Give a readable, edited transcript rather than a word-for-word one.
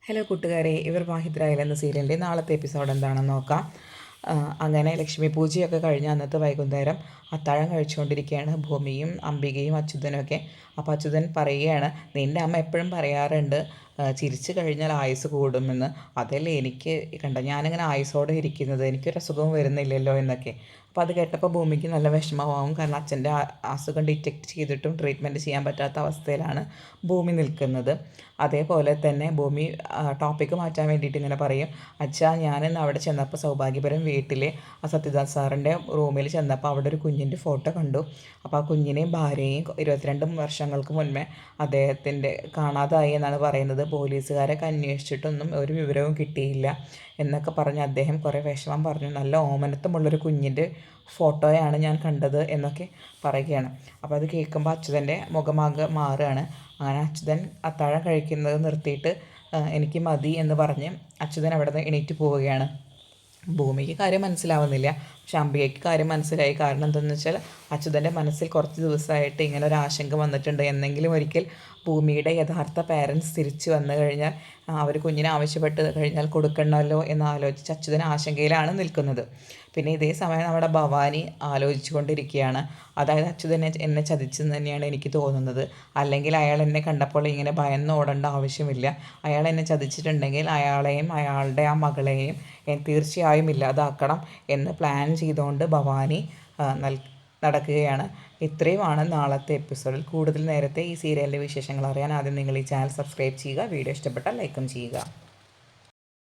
Hello കൂട്ടുകാരെ, ഇവർ വാഹിദ്രായൽ എന്ന സീരിയലിൻ്റെ നാളത്തെ എപ്പിസോഡ് എന്താണെന്ന് നോക്കാം. അങ്ങനെ ലക്ഷ്മി പൂജയൊക്കെ കഴിഞ്ഞ് അന്നത്തെ വൈകുന്നേരം അത്താഴം കഴിച്ചുകൊണ്ടിരിക്കുകയാണ് ഭൂമിയും അംബികയും അച്യുതനൊക്കെ. അപ്പോൾ അച്യുതൻ പറയുകയാണ്, നിൻ്റെ അമ്മ എപ്പോഴും പറയാറുണ്ട് ചിരിച്ചു കഴിഞ്ഞാൽ ആയുസ് കൂടുമെന്ന്. അതല്ലേ എനിക്ക് കണ്ട ഞാനിങ്ങനെ ആയുസോടെ ഇരിക്കുന്നത്, എനിക്കൊരു അസുഖവും വരുന്നില്ലല്ലോ എന്നൊക്കെ. അപ്പോൾ അത് കേട്ടപ്പോൾ ഭൂമിക്ക് നല്ല വിഷമമാവും. കാരണം അച്ഛൻ്റെ അസുഖം ഡിറ്റക്റ്റ് ചെയ്തിട്ടും ട്രീറ്റ്മെൻറ്റ് ചെയ്യാൻ പറ്റാത്ത അവസ്ഥയിലാണ് ഭൂമി നിൽക്കുന്നത്. അതേപോലെ തന്നെ ഭൂമി ടോപ്പിക്ക് മാറ്റാൻ വേണ്ടിയിട്ട് ഇങ്ങനെ പറയും, അച്ഛാ ഞാനിന്ന് അവിടെ ചെന്നപ്പോൾ സൗഭാഗ്യപുരം വീട്ടിൽ ആ സത്യദാസ് സാറിൻ്റെ റൂമിൽ ചെന്നപ്പോൾ അവിടെ ഒരു കുഞ്ഞിൻ്റെ ഫോട്ടോ കണ്ടു. അപ്പോൾ ആ കുഞ്ഞിനെയും ഭാര്യയെയും 22 വർഷങ്ങൾക്ക് മുൻപേ അദ്ദേഹത്തിൻ്റെ കാണാതായി എന്നാണ് പറയുന്നത്. പോലീസുകാരൊക്കെ അന്വേഷിച്ചിട്ടൊന്നും ഒരു വിവരവും കിട്ടിയില്ല എന്നൊക്കെ പറഞ്ഞ് അദ്ദേഹം കുറേ വിഷമം പറഞ്ഞു. നല്ല ഓമനത്വമുള്ളൊരു കുഞ്ഞിൻ്റെ ഫോട്ടോയാണ് ഞാൻ കണ്ടത് എന്നൊക്കെ പറയുകയാണ്. അപ്പോൾ അത് കേൾക്കുമ്പോൾ അച്യുതൻ്റെ മുഖമാകെ മാറുകയാണ്. അങ്ങനെ അച്യുതൻ അത്താഴം കഴിക്കുന്നത് നിർത്തിയിട്ട് എനിക്ക് മതി എന്ന് പറഞ്ഞ് അച്യുതൻ അവിടെ നിന്ന് എണീറ്റ് പോവുകയാണ്. ഭൂമിക്ക് കാര്യം മനസ്സിലാവുന്നില്ല, പക്ഷെ അംബികയ്ക്ക് കാര്യം മനസ്സിലായി. കാരണം എന്താണെന്ന് വെച്ചാൽ അച്യുതൻ്റെ മനസ്സിൽ കുറച്ച് ദിവസമായിട്ട് ഇങ്ങനെ ഒരു ആശങ്ക വന്നിട്ടുണ്ട്. എന്നെങ്കിലും ഒരിക്കൽ ഭൂമിയുടെ യഥാർത്ഥ പാരൻസ് തിരിച്ചു വന്നു കഴിഞ്ഞാൽ അവർ കുഞ്ഞിനെ ആവശ്യപ്പെട്ട് കഴിഞ്ഞാൽ കൊടുക്കണമല്ലോ എന്ന് ആലോചിച്ച് അച്യുതൻ ആശങ്കയിലാണ് നിൽക്കുന്നത്. പിന്നെ ഇതേ സമയം നമ്മുടെ ഭവാനി ആലോചിച്ചു കൊണ്ടിരിക്കുകയാണ്. അതായത് അച്യുതൻ എന്നെ ചതിച്ചെന്ന് തന്നെയാണ് എനിക്ക് തോന്നുന്നത്. അല്ലെങ്കിൽ അയാൾ എന്നെ കണ്ടപ്പോൾ ഇങ്ങനെ ഭയന്ന് ഓടേണ്ട ആവശ്യമില്ല. അയാൾ എന്നെ ചതിച്ചിട്ടുണ്ടെങ്കിൽ അയാളെയും അയാളുടെ ആ മകളെയും തീർച്ചയായും ഇല്ലാതാക്കണം എന്ന് പ്ലാൻ ചെയ്തുകൊണ്ട് ഭവാനി നടക്കുകയാണ്. ഇത്രയുമാണ് നാളത്തെ എപ്പിസോഡിൽ. കൂടുതൽ നേരത്തെ ഈ സീരിയലിൻ്റെ വിശേഷങ്ങൾ അറിയാൻ ആദ്യം നിങ്ങൾ ഈ ചാനൽ സബ്സ്ക്രൈബ് ചെയ്യുക. വീഡിയോ ഇഷ്ടപ്പെട്ടാൽ ലൈക്കും ചെയ്യുക.